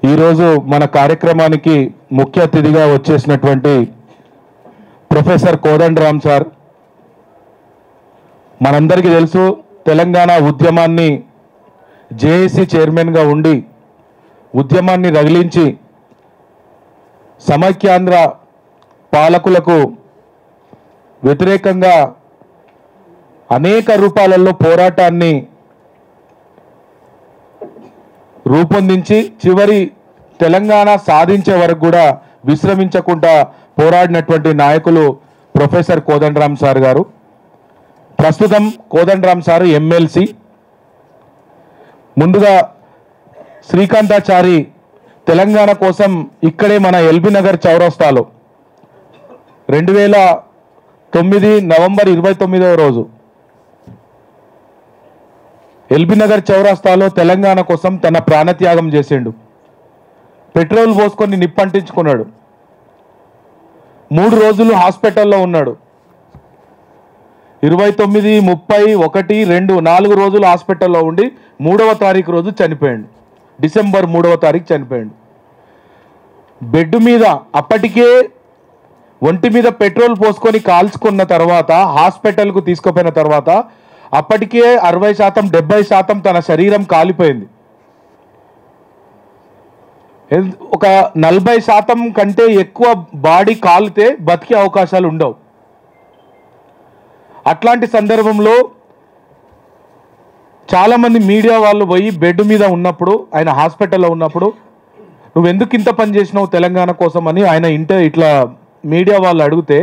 ఈరోజు మన కార్యక్రమానికి ముఖ్య అతిథిగా వచ్చేసినటువంటి ప్రొఫెసర్ కోదండరామ్ సార్, మనందరికీ తెలుసు తెలంగాణ ఉద్యమాన్ని జేఏసీ చైర్మన్గా ఉండి ఉద్యమాన్ని రగిలించి సమైక్యాంధ్ర పాలకులకు వ్యతిరేకంగా అనేక రూపాలలో పోరాటాన్ని రూపొందించి చివరి తెలంగాణ సాధించే వరకు కూడా విశ్రమించకుండా పోరాడినటువంటి నాయకులు ప్రొఫెసర్ కోదండరామ్ సార్ గారు. ప్రస్తుతం కోదండరామ్ సార్ ఎమ్మెల్సీ. ముందుగా శ్రీకాంతాచారి తెలంగాణ కోసం ఇక్కడే మన ఎల్బీ నగర్ చౌరస్తాలో 2009 నవంబర్ 29వ రోజు ఎల్బీ నగర్ చౌరస్తాలో తెలంగాణ కోసం తన ప్రాణత్యాగం చేసిండు. పెట్రోల్ పోసుకొని నిప్పంటించుకున్నాడు. 3 రోజులు హాస్పిటల్లో ఉన్నాడు. 29, 30, 1, 2, 4 రోజులు హాస్పిటల్లో ఉండి 3వ తారీఖు రోజు చనిపోయాడు. డిసెంబర్ 3వ తారీఖు చనిపోయాడు. బెడ్ మీద అప్పటికే ఒంటి మీద పెట్రోల్ పోసుకొని కాల్చుకున్న తర్వాత హాస్పిటల్కు తీసుకుపోయిన తర్వాత అప్పటికే 60%, 70% తన శరీరం కాలిపోయింది. ఒక 40% కంటే ఎక్కువ బాడీ కాలితే బతికే అవకాశాలు ఉండవు. అట్లాంటి సందర్భంలో చాలామంది మీడియా వాళ్ళు పోయి బెడ్ మీద ఉన్నప్పుడు, ఆయన హాస్పిటల్లో ఉన్నప్పుడు, నువ్వు ఎందుకు ఇంత పని చేసినావు తెలంగాణ కోసం అని ఆయన ఇట్లా మీడియా వాళ్ళు అడిగితే,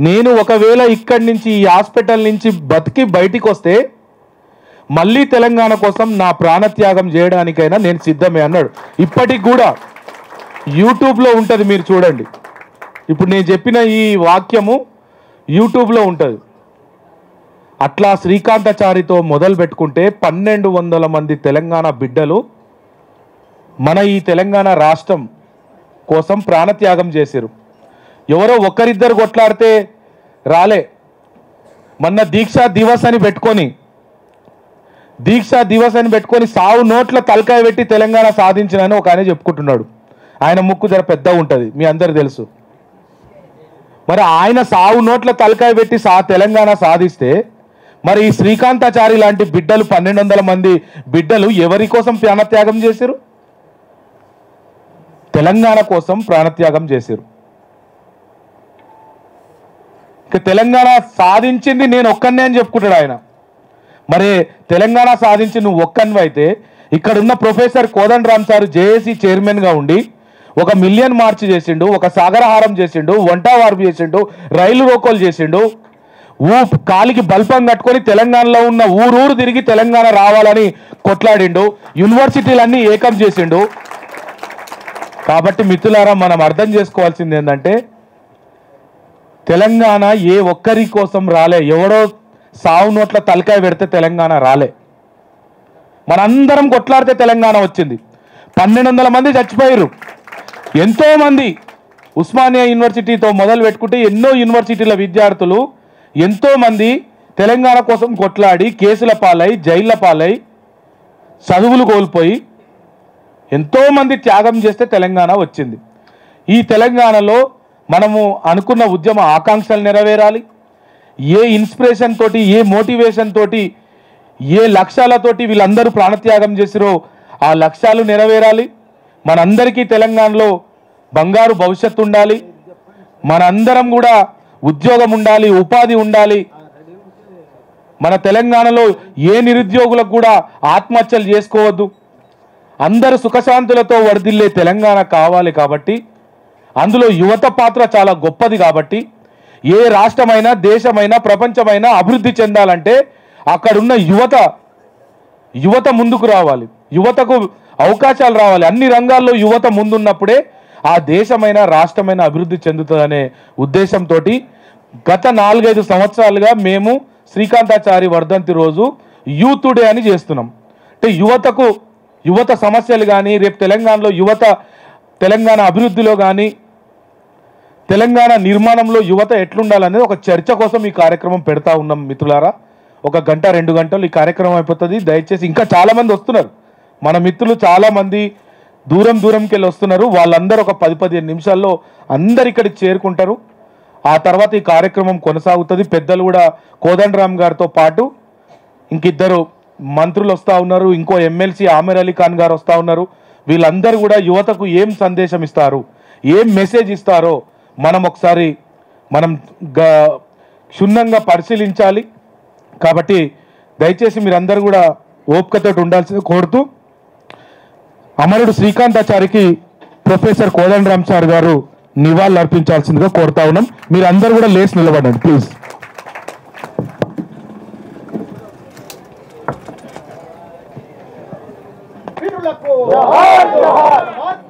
నేను ఒకవేళ ఇక్కడి నుంచి ఈ హాస్పిటల్ నుంచి బతికి బయటికి వస్తే మళ్ళీ తెలంగాణ కోసం నా ప్రాణత్యాగం చేయడానికైనా నేను సిద్ధమే అన్నాడు. ఇప్పటికి కూడా యూట్యూబ్లో ఉంటుంది, మీరు చూడండి. ఇప్పుడు నేను చెప్పిన ఈ వాక్యము యూట్యూబ్లో ఉంటుంది. అట్లా శ్రీకాంతాచారితో మొదలు పెట్టుకుంటే 1200 మంది తెలంగాణ బిడ్డలు మన ఈ తెలంగాణ రాష్ట్రం కోసం ప్రాణత్యాగం చేశారు. ఎవరో ఒకరిద్దరు కొట్లాడితే రాలే. మొన్న దీక్షా దివస్ అని పెట్టుకొని సావు నోట్ల తలకాయ పెట్టి తెలంగాణ సాధించినని ఒక ఆయన చెప్పుకుంటున్నాడు. ఆయన ముక్కు జర పెద్దగా ఉంటుంది, మీ అందరు తెలుసు. మరి ఆయన సావు నోట్ల తలకాయ పెట్టి తెలంగాణ సాధిస్తే మరి ఈ శ్రీకాంతాచారి లాంటి బిడ్డలు 1200 మంది బిడ్డలు ఎవరి కోసం ప్రాణత్యాగం చేశారు? తెలంగాణ కోసం ప్రాణత్యాగం చేశారు. తెలంగాణ సాధించింది నేను ఒక్కనే అని చెప్పుకుంటాడు ఆయన. మరి తెలంగాణ సాధించి నువ్వు ఒక్కనివి అయితే ఇక్కడున్న ప్రొఫెసర్ కోదండరామ్ సార్ జేఏసీ చైర్మన్గా ఉండి 1 మిలియన్ మార్చ్ చేసిండు, ఒక సాగరహారం చేసిండు, వంట వార్పు చేసిండు, రైలు రోకోలు చేసిండు, కాలికి బల్పం కట్టుకొని తెలంగాణలో ఉన్న ఊరూరు తిరిగి తెలంగాణ రావాలని కొట్లాడిండు, యూనివర్సిటీలన్నీ ఏకం చేసిండు. కాబట్టి మిత్రులారా, మనం అర్థం చేసుకోవాల్సింది ఏంటంటే తెలంగాణ ఏ ఒక్కరి కోసం రాలే. ఎవడో సావు నోట్ల తలకాయ పెడితే తెలంగాణ రాలే. మనందరం కొట్లాడితే తెలంగాణ వచ్చింది. 1200 మంది చచ్చిపోయారు. ఎంతోమంది ఉస్మానియా యూనివర్సిటీతో మొదలు పెట్టుకుంటే ఎన్నో యూనివర్సిటీల విద్యార్థులు ఎంతోమంది తెలంగాణ కోసం కొట్లాడి కేసుల పాలై, జైళ్ల పాలై, చదువులు కోల్పోయి ఎంతోమంది త్యాగం చేస్తే తెలంగాణ వచ్చింది. ఈ తెలంగాణలో మనము అనుకున్న ఉద్యమ ఆకాంక్షలు నెరవేరాలి. ఏ ఇన్స్పిరేషన్ తోటి, ఏ మోటివేషన్ తోటి, ఏ లక్ష్యాలతోటి వీళ్ళందరూ ప్రాణత్యాగం చేసిరో ఆ లక్ష్యాలు నెరవేరాలి. మనందరికీ తెలంగాణలో బంగారు భవిష్యత్తు ఉండాలి. మనందరం కూడా ఉద్యోగం ఉండాలి, ఉపాధి ఉండాలి. మన తెలంగాణలో ఏ నిరుద్యోగులకు కూడా ఆత్మహత్యలు చేసుకోవద్దు. అందరూ సుఖశాంతులతో వర్ధిల్లే తెలంగాణ కావాలి. కాబట్టి అందులో యువత పాత్ర చాలా గొప్పది. కాబట్టి ఏ రాష్ట్రమైనా, దేశమైనా, ప్రపంచమైనా అభివృద్ధి చెందాలంటే అక్కడున్న యువత ముందుకు రావాలి, యువతకు అవకాశాలు రావాలి. అన్ని రంగాల్లో యువత ముందున్నప్పుడే ఆ దేశమైన, రాష్ట్రమైన అభివృద్ధి చెందుతుందనే ఉద్దేశంతో గత 4-5 సంవత్సరాలుగా మేము శ్రీకాంతాచారి వర్ధంతి రోజు యూత్ డే అని చేస్తున్నాం. అంటే యువత సమస్యలు కానీ, రేపు తెలంగాణలో తెలంగాణ అభివృద్ధిలో కానీ, తెలంగాణ నిర్మాణంలో యువత ఎట్లుండాలనేది ఒక చర్చ కోసం ఈ కార్యక్రమం పెడతా ఉన్నాం మిత్రులారా. 1 గంట 2 గంటలు ఈ కార్యక్రమం అయిపోతుంది. దయచేసి ఇంకా చాలామంది వస్తున్నారు. మన మిత్రులు చాలామంది దూరం దూరంకి వెళ్ళి వస్తున్నారు. వాళ్ళందరూ ఒక 10-15 నిమిషాల్లో అందరు ఇక్కడికి చేరుకుంటారు. ఆ తర్వాత ఈ కార్యక్రమం కొనసాగుతుంది. పెద్దలు కూడా కోదండరామ్ గారితో పాటు ఇంకిద్దరు మంత్రులు వస్తూ ఉన్నారు, ఇంకో ఎమ్మెల్సీ ఆమెర్ అలీ ఖాన్ గారు వస్తూ ఉన్నారు. వీళ్ళందరూ కూడా యువతకు ఏం సందేశం ఇస్తారు, ఏం మెసేజ్ ఇస్తారో ఒకసారి క్షుణ్ణంగా పరిశీలించాలి. కాబట్టి దయచేసి మీరందరూ కూడా ఓపికతో ఉండాల్సింది కోరుతూ, అమరుడు శ్రీకాంతాచారికి ప్రొఫెసర్ కోదండరామ్ సార్ గారు నివాళులు అర్పించాల్సిందిగా కోరుతా ఉన్నాం. మీరందరూ కూడా లేచి నిలబడండి ప్లీజ్.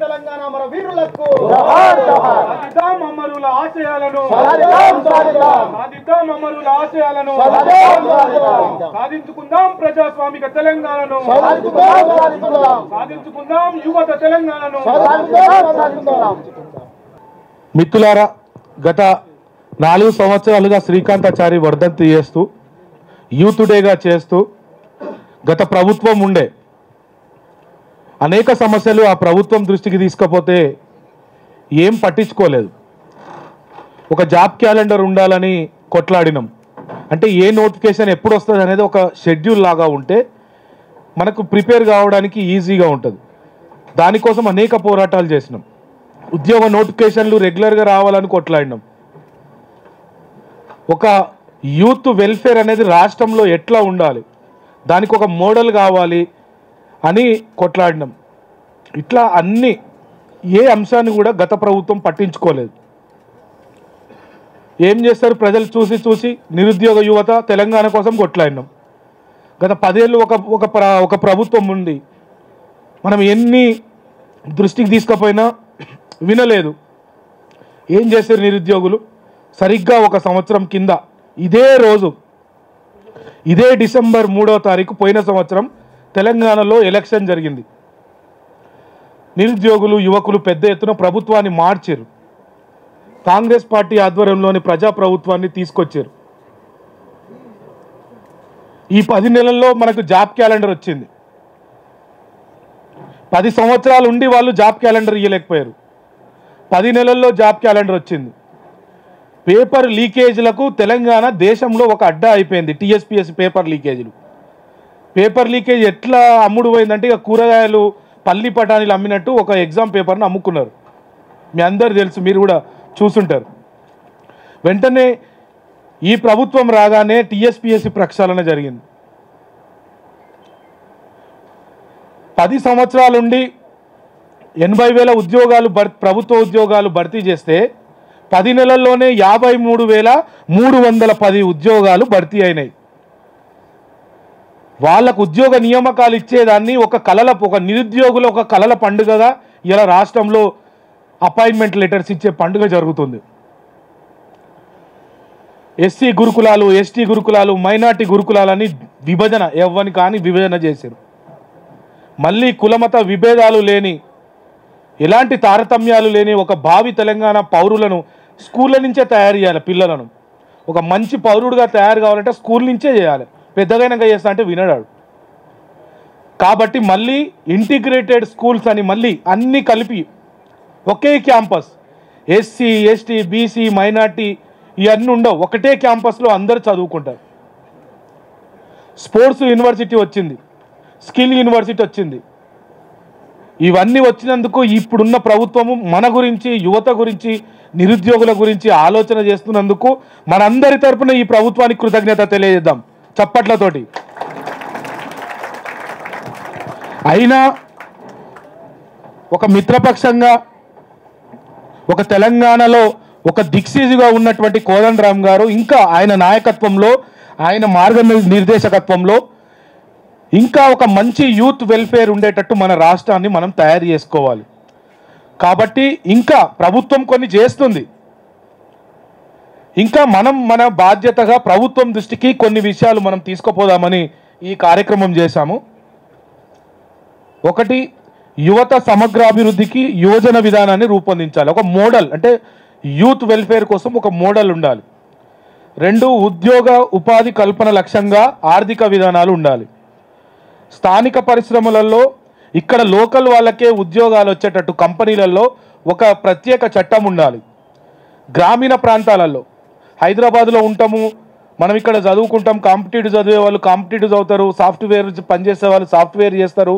తెలంగాణ మన వీరులకు అమరుల ఆశయాలను సాధించుకుందాం, ప్రజాస్వామిక తెలంగాణను సాధించుకుందాం, యువత తెలంగాణను. మిత్రులారా, గత 4 సంవత్సరాలుగా శ్రీకాంతాచారి వర్ధంతి చేస్తూ యూత్ డేగా చేస్తూ గత ప్రభుత్వం ఉండే అనేక సమస్యలు ఆ ప్రభుత్వం దృష్టికి తీసుకపోతే ఏం పట్టించుకోలేదు. ఒక జాబ్ క్యాలెండర్ ఉండాలని కొట్లాడినాం. అంటే ఏ నోటిఫికేషన్ ఎప్పుడు వస్తుంది అనేది ఒక షెడ్యూల్ లాగా ఉంటే మనకు ప్రిపేర్ కావడానికి ఈజీగా ఉంటుంది. దానికోసం అనేక పోరాటాలు చేసినాం. ఉద్యోగ నోటిఫికేషన్లు రెగ్యులర్గా రావాలని కొట్లాడినాం. ఒక యూత్ వెల్ఫేర్ అనేది రాష్ట్రంలో ఎట్లా ఉండాలి, దానికి ఒక మోడల్ కావాలి అని కొట్లాడినాం. ఇట్లా అన్ని ఏ అంశాన్ని కూడా గత ప్రభుత్వం పట్టించుకోలేదు. ఏం చేస్తారు, ప్రజలు చూసి చూసి నిరుద్యోగ యువత తెలంగాణ కోసం కొట్లాడినాం. గత 10 ఏళ్ళు ఒక ప్రభుత్వం ఉంది. మనం ఎన్ని దృష్టికి తీసుకుపోయినా వినలేదు. ఏం చేశారు నిరుద్యోగులు? సరిగ్గా 1 సంవత్సరం కింద ఇదే రోజు, ఇదే డిసెంబర్ 3వ తారీఖు పోయిన సంవత్సరం తెలంగాణలో ఎలక్షన్ జరిగింది. నిరుద్యోగులు యువకులు పెద్ద ఎత్తున ప్రభుత్వాన్ని మార్చారు. కాంగ్రెస్ పార్టీ ఆధ్వర్యంలోని ప్రజాప్రభుత్వాన్ని తీసుకొచ్చారు. ఈ 10 నెలల్లో మనకు జాబ్ క్యాలెండర్ వచ్చింది. 10 సంవత్సరాలు ఉండి వాళ్ళు జాబ్ క్యాలెండర్ ఇవ్వలేకపోయారు. 10 నెలల్లో జాబ్ క్యాలెండర్ వచ్చింది. పేపర్ లీకేజీలకు తెలంగాణ దేశంలో ఒక అడ్డా అయిపోయింది. టీఎస్పీఎస్సీ పేపర్ లీకేజీలు. పేపర్ లీకేజ్ ఎట్లా అమ్ముడు పోయిందంటే ఇక కూరగాయలు పల్లి పటానీలు అమ్మినట్టు ఒక ఎగ్జామ్ పేపర్ని అమ్ముకున్నారు. మీ అందరు తెలుసు, మీరు కూడా చూసుంటారు. వెంటనే ఈ ప్రభుత్వం రాగానే టీఎస్పీఎస్సీ ప్రక్షాళన జరిగింది. 10 సంవత్సరాలుండి 80,000 ఉద్యోగాలు ప్రభుత్వ ఉద్యోగాలు భర్తీ చేస్తే 10 నెలల్లోనే 53,310 ఉద్యోగాలు భర్తీ అయినాయి. వాళ్ళకు ఉద్యోగ నియామకాలు ఇచ్చేదాన్ని ఒక నిరుద్యోగుల ఒక కలల పండుగగా ఇలా రాష్ట్రంలో అపాయింట్మెంట్ లెటర్స్ ఇచ్చే పండుగ జరుగుతుంది. ఎస్సీ గురుకులాలు, ఎస్టీ గురుకులాలు, మైనార్టీ గురుకులాలని విభజన విభజన చేశారు. మళ్ళీ కులమత విభేదాలు లేని, ఎలాంటి తారతమ్యాలు లేని ఒక భావి తెలంగాణ పౌరులను స్కూళ్ళ నుంచే తయారు చేయాలి. పిల్లలను ఒక మంచి పౌరుడుగా తయారు కావాలంటే స్కూల్ నుంచే చేయాలి. పెద్దగైనాక చేస్తా అంటే వినడాడు. కాబట్టి మళ్ళీ ఇంటిగ్రేటెడ్ స్కూల్స్ అని మళ్ళీ అన్నీ కలిపి ఒకే campus, SC ST BC minority ఇవన్నీ ఉండవు, ఒకటే క్యాంపస్లో అందరూ చదువుకుంటారు. స్పోర్ట్స్ యూనివర్సిటీ వచ్చింది, స్కిల్ యూనివర్సిటీ వచ్చింది. ఇవన్నీ వచ్చినందుకు ఇప్పుడున్న ప్రభుత్వము మన గురించి, యువత గురించి, నిరుద్యోగుల గురించి ఆలోచన చేస్తున్నందుకు మనందరి తరపున ఈ ప్రభుత్వానికి కృతజ్ఞత తెలియజేద్దాం చప్పట్లతోటి. అయినా ఒక మిత్రపక్షంగా ఒక తెలంగాణలో ఒక దిక్సూచిగా ఉన్నటువంటి కోదండరామ్ గారు ఇంకా ఆయన నాయకత్వంలో, ఆయన మార్గనిర్దేశకత్వంలో ఇంకా ఒక మంచి యూత్ వెల్ఫేర్ ఉండేటట్టు మన రాష్ట్రాన్ని మనం తయారు చేసుకోవాలి. కాబట్టి ఇంకా ప్రభుత్వం కొన్ని చేస్తుంది, ఇంకా మన బాధ్యతగా ప్రభుత్వం దృష్టికి కొన్ని విషయాలు మనం తీసుకుపోదామని ఈ కార్యక్రమం చేశాము. ఒకటి, యువత సమగ్రాభివృద్ధికి యోజన విధానాన్ని రూపొందించాలి. ఒక మోడల్ అంటే యూత్ వెల్ఫేర్ కోసం ఒక మోడల్ ఉండాలి. 2, ఉద్యోగ ఉపాధి కల్పన లక్ష్యంగా ఆర్థిక విధానాలు ఉండాలి. స్థానిక పరిశ్రమలలో ఇక్కడ లోకల్ వాళ్ళకే ఉద్యోగాలు వచ్చేటట్టు కంపెనీలలో ఒక ప్రత్యేక చట్టం ఉండాలి. గ్రామీణ ప్రాంతాలలో హైదరాబాద్లో ఉంటాము, మనం ఇక్కడ చదువుకుంటాం, కాంపిటేటివ్ చదివే వాళ్ళు కాంపిటేటివ్ చదువుతారు, సాఫ్ట్వేర్ పనిచేసే వాళ్ళు సాఫ్ట్వేర్ చేస్తారు,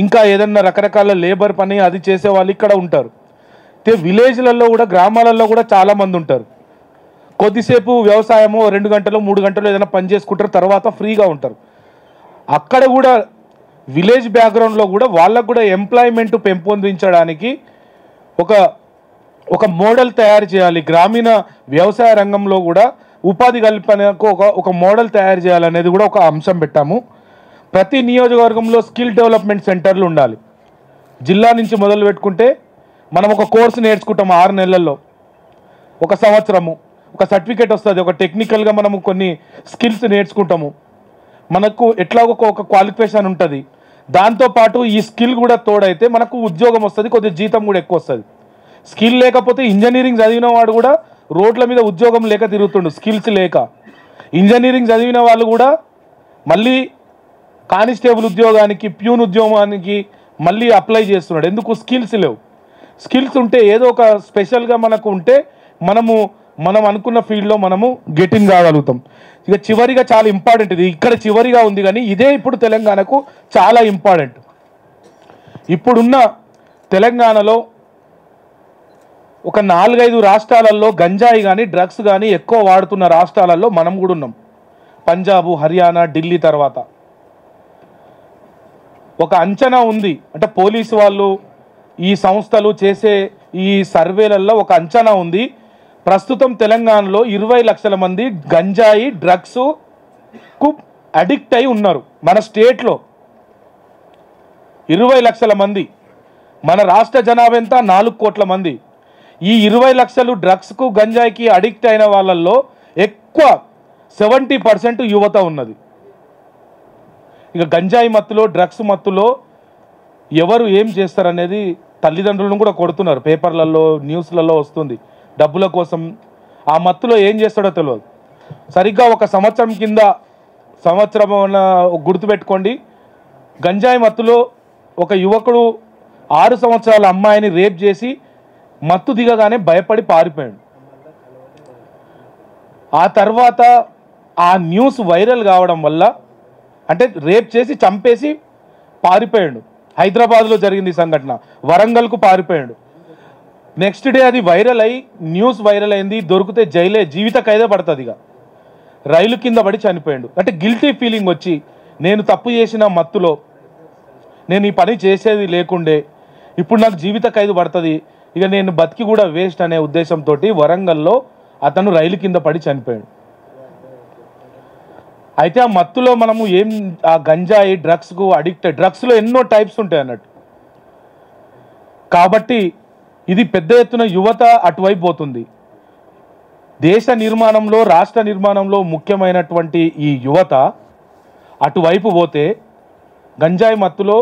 ఇంకా ఏదన్నా రకరకాల లేబర్ పని అది చేసే వాళ్ళు ఇక్కడ ఉంటారు. విలేజ్లలో కూడా గ్రామాలలో కూడా చాలామంది ఉంటారు. కొద్దిసేపు వ్యవసాయము 2 గంటలు 3 గంటలు ఏదైనా పని చేసుకుంటారు, తర్వాత ఫ్రీగా ఉంటారు. అక్కడ కూడా విలేజ్ బ్యాక్గ్రౌండ్లో కూడా వాళ్ళకు కూడా ఎంప్లాయ్మెంట్ పెంపొందించడానికి ఒక మోడల్ తయారు చేయాలి. గ్రామీణ వ్యవసాయ రంగంలో కూడా ఉపాధి కల్పనకు ఒక మోడల్ తయారు చేయాలనేది కూడా ఒక అంశం పెట్టాము. ప్రతి నియోజకవర్గంలో స్కిల్ డెవలప్మెంట్ సెంటర్లు ఉండాలి. జిల్లా నుంచి మొదలు పెట్టుకుంటే మనం ఒక కోర్సు నేర్చుకుంటాము 6 నెలల్లో, 1 సంవత్సరము, ఒక సర్టిఫికేట్ వస్తుంది, ఒక టెక్నికల్గా మనము కొన్ని స్కిల్స్ నేర్చుకుంటాము, మనకు ఎట్లాగో ఒక క్వాలిఫికేషన్ ఉంటుంది. దాంతోపాటు ఈ స్కిల్ కూడా తోడైతే మనకు ఉద్యోగం వస్తుంది, కొద్దిగా జీతం కూడా ఎక్కువ వస్తుంది. స్కిల్ లేకపోతే ఇంజనీరింగ్ చదివిన వాడు కూడా రోడ్ల మీద ఉద్యోగం లేక తిరుగుతుండు, స్కిల్స్ లేక. ఇంజనీరింగ్ చదివిన వాళ్ళు కూడా మళ్ళీ కానిస్టేబుల్ ఉద్యోగానికి, ప్యూన్ ఉద్యోగానికి మళ్ళీ అప్లై చేస్తున్నాడు. ఎందుకు? స్కిల్స్ లేవు. స్కిల్స్ ఉంటే ఏదో ఒక స్పెషల్గా మనకు ఉంటే మనం అనుకున్న ఫీల్డ్లో మనము గెటిన్ కాగలుగుతాం. ఇక చివరిగా చాలా ఇంపార్టెంట్, ఇది ఇక్కడ చివరిగా ఉంది కానీ ఇదే ఇప్పుడు తెలంగాణకు చాలా ఇంపార్టెంట్. ఇప్పుడున్న తెలంగాణలో ఒక 4-5 రాష్ట్రాలలో గంజాయి కానీ డ్రగ్స్ కానీ ఎక్కువ వాడుతున్న రాష్ట్రాలలో మనం కూడా ఉన్నాం. పంజాబ్, హర్యానా, ఢిల్లీ తర్వాత. ఒక అంచనా ఉంది, అంటే పోలీసు వాళ్ళు ఈ సంస్థలు చేసే ఈ సర్వేలలో ఒక అంచనా ఉంది. ప్రస్తుతం తెలంగాణలో 20 లక్షల మంది గంజాయి డ్రగ్స్కు అడిక్ట్ అయి ఉన్నారు. మన స్టేట్లో 20 లక్షల మంది. మన రాష్ట్ర జనాభా ఎంత? 4 కోట్ల మంది. ఈ 20 లక్షలు డ్రగ్స్కు గంజాయికి అడిక్ట్ అయిన వాళ్ళల్లో ఎక్కువ 70% యువత ఉన్నది. ఇక గంజాయి మత్తులో, డ్రగ్స్ మత్తులో ఎవరు ఏం చేస్తారనేది తల్లిదండ్రులను కూడా కొడుతున్నారు. పేపర్లలో, న్యూస్లలో వస్తుంది. డబ్బుల కోసం ఆ మత్తులో ఏం చేస్తాడో తెలియదు. సరిగ్గా 1 సంవత్సరం కింద, సంవత్సరం గుర్తుపెట్టుకోండి, గంజాయి మత్తులో ఒక యువకుడు 6 సంవత్సరాల అమ్మాయిని రేప్ చేసి మత్తు దిగగానే భయపడి పారిపోయాడు. ఆ తర్వాత ఆ న్యూస్ వైరల్ కావడం వల్ల, అంటే రేప్ చేసి చంపేసి పారిపోయాడు. హైదరాబాద్లో జరిగింది సంఘటన. వరంగల్కు పారిపోయాడు. నెక్స్ట్ డే అది వైరల్ అయ్యి, న్యూస్ వైరల్ అయింది. దొరికితే జైలే, జీవిత ఖైదే పడుతుంది. ఇక రైలు కింద పడి చనిపోయాడు. అంటే గిల్టీ ఫీలింగ్ వచ్చి, నేను తప్పు చేసిన మత్తులో, నేను ఈ పని చేసేది లేకుండే, ఇప్పుడు నాకు జీవిత ఖైదు పడుతుంది, ఇక నేను బతికి కూడా వేస్ట్ అనే ఉద్దేశంతో వరంగల్లో అతను రైలు కింద పడి చనిపోయాడు. అయితే ఆ మత్తులో మనము ఆ గంజాయి డ్రగ్స్కు డ్రగ్స్లో ఎన్నో టైప్స్ ఉంటాయి అన్నట్టు. కాబట్టి ఇది పెద్ద ఎత్తున యువత అటువైపు పోతుంది. దేశ నిర్మాణంలో, రాష్ట్ర నిర్మాణంలో ముఖ్యమైనటువంటి ఈ యువత అటువైపు పోతే, గంజాయి మత్తులో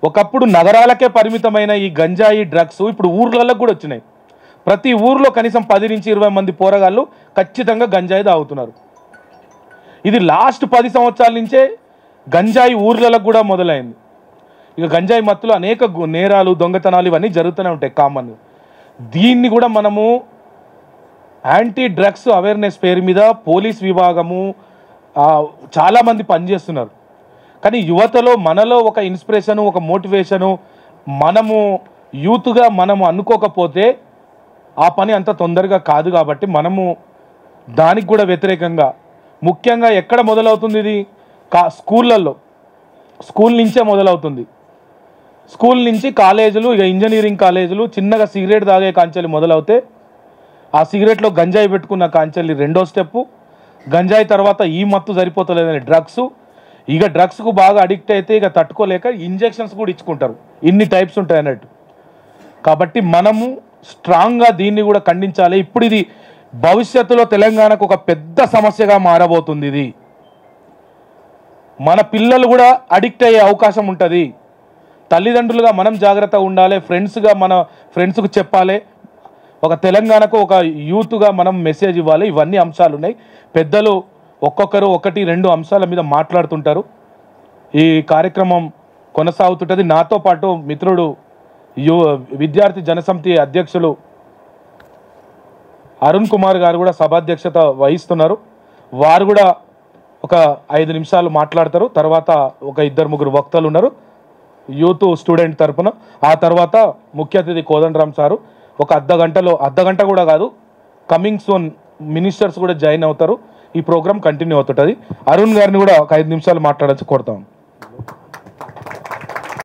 ఒకప్పుడు నగరాలకే పరిమితమైన ఈ గంజాయి డ్రగ్స్ ఇప్పుడు ఊర్లకు కూడా వచ్చినాయి. ప్రతి ఊర్లో కనీసం 10 నుంచి 20 మంది పోరగాళ్ళు ఖచ్చితంగా గంజాయి తాగుతున్నారు. ఇది లాస్ట్ 10 సంవత్సరాల నుంచే గంజాయి ఊర్లకు కూడా మొదలైంది. ఇక గంజాయి మత్తులో అనేక నేరాలు, దొంగతనాలు ఇవన్నీ జరుగుతూనే ఉంటాయి కామన్. దీన్ని కూడా మనము యాంటీ డ్రగ్స్ అవేర్నెస్ పేరు మీద పోలీస్ విభాగము చాలామంది పనిచేస్తున్నారు. కానీ యువతలో, మనలో ఒక ఇన్స్పిరేషను, ఒక మోటివేషను, మనము యూత్గా మనము అనుకోకపోతే ఆ పని అంత తొందరగా కాదు. కాబట్టి మనము దానికి కూడా వ్యతిరేకంగా, ముఖ్యంగా ఎక్కడ మొదలవుతుంది ఇది? స్కూళ్ళల్లో, స్కూల్ నుంచే మొదలవుతుంది. స్కూల్ నుంచి కాలేజీలు, ఇక ఇంజనీరింగ్ కాలేజీలు, చిన్నగా సిగరెట్ తాగే కాంచెలు మొదలవుతే, ఆ సిగరెట్లో గంజాయి పెట్టుకున్న కాంచెల్లి 2వ స్టెప్పు, గంజాయి తర్వాత ఈ మత్తు సరిపోతలేదని డ్రగ్స్, ఇక డ్రగ్స్కు బాగా అడిక్ట్ అయితే ఇక తట్టుకోలేక ఇంజెక్షన్స్ కూడా ఇచ్చుకుంటారు. ఇన్ని టైప్స్ ఉంటాయి అన్నట్టు. కాబట్టి మనము స్ట్రాంగ్గా దీన్ని కూడా ఖండించాలి. ఇప్పుడు ఇది భవిష్యత్తులో తెలంగాణకు ఒక పెద్ద సమస్యగా మారబోతుంది. ఇది మన పిల్లలు కూడా అడిక్ట్ అయ్యే అవకాశం ఉంటుంది. తల్లిదండ్రులుగా మనం జాగ్రత్తగా ఉండాలి. ఫ్రెండ్స్గా మన ఫ్రెండ్స్కు చెప్పాలి. ఒక తెలంగాణకు ఒక యూత్గా మనం మెసేజ్ ఇవ్వాలి. ఇవన్నీ అంశాలు ఉన్నాయి. పెద్దలు ఒక్కొక్కరు 1-2 అంశాల మీద మాట్లాడుతుంటారు. ఈ కార్యక్రమం కొనసాగుతుంటుంది. నాతో పాటు మిత్రుడు విద్యార్థి జనసమితి అధ్యక్షులు అరుణ్ కుమార్ గారు కూడా సభాధ్యక్షత వహిస్తున్నారు. వారు కూడా ఒక 5 నిమిషాలు మాట్లాడతారు. తర్వాత ఒక 2-3 వక్తలు ఉన్నారు యూత్ స్టూడెంట్ తరపున. ఆ తర్వాత ముఖ్య అతిథి కోదండరామ్ సారు ఒక అర్ధగంట కూడా కాదు, కమింగ్ సూన్ మినిస్టర్స్ కూడా జాయిన్ అవుతారు. ఈ ప్రోగ్రామ్ కంటిన్యూ అవుతుంటుంది. అరుణ్ గారిని కూడా ఒక 5 నిమిషాలు మాట్లాడచ్చు కోరుతాం.